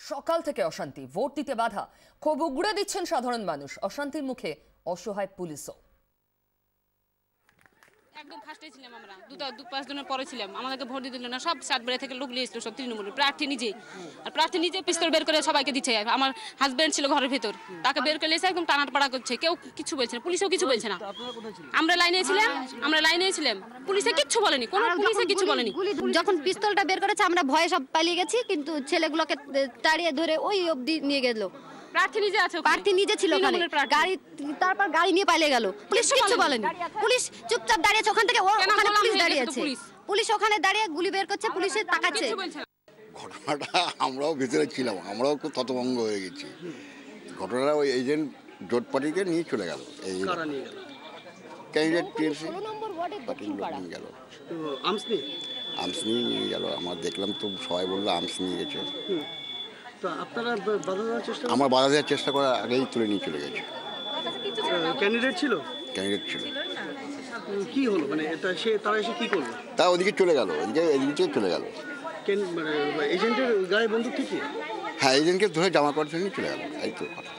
সকাল থেকে অশান্তি, ভোট দিতে বাধা, ক্ষোভ উগড়ে দিচ্ছেন সাধারণ মানুষ। অশান্তির মুখে অসহায় পুলিশও। একদম ফার্স্টে ছিলাম আমরা, 2-5 দিনের পরে ছিলাম। আমাদেরকে ভোট দিতে দিল না, সব সাতবাড়ি থেকে লোক নিয়ে এসলো, সব তৃণমূল প্রার্থী নিজে। আর প্রার্থী নিজে পিস্তল বের করে সবাইকে দিচ্ছে। আমার হাজব্যান্ড ছিল ঘরের ভেতর, তাকে বের করে এসে একদম টানাটাড়া করছে। কেউ কিছু বলছে না, পুলিশও কিছু বলছে না। আমরা লাইনে ছিলাম, পুলিশে কিচ্ছু বলেনি, কোনো পুলিশে কিছু বলেনি। যখন পিস্তলটা বের করেছে আমরা ভয়ে সব পালিয়ে গেছি, কিন্তু ছেলেগুলোকে তাড়িয়ে ধরে ওই অবধি নিয়ে গেল। প্রার্থী নিজে আছে, প্রার্থী নিজে ছিল ওখানে, গাড়ি তারপর গাড়ি নিয়ে পালিয়ে গেল। পুলিশ কিছু বলেনি, পুলিশ চুপচাপ দাঁড়িয়েছে ওখান থেকে। ওখানে পুলিশ দাঁড়িয়ে আছে, পুলিশ ওখানে দাঁড়িয়ে গুলি বের করছে, পুলিশে তাকাচ্ছে। ঘটনাটা আমরাও ভিতরে ছিলাম, আমরাও খুব ততভঙ্গ হয়ে গেছি। ঘটনাটা ওই এজেন্ট জোট পার্টিকে নিয়ে চলে গেল, এই ক্যান্ডিডেট টিএমসি পার্টির লোক নিয়ে গেল, আর্মস নিয়ে গেল। আমার দেখলাম তো সবাই বললো আর্মস নিয়ে গেছে। আমার বাধা দেওয়ার চেষ্টা করার আগেই তুলে নিয়ে চলে গেছে। ক্যান্ডিডেট ছিল কি হলো, মানে তারা এসে কি করলো? তা ওদিকে চলে গেল, এদিকে চলে গেল। এজেন্টের গায়ে বন্দুক ঠিকই? হ্যাঁ, এজেন্টকে ধরে জামা কাপড় নিয়ে চলে গেল, এই তো কথা।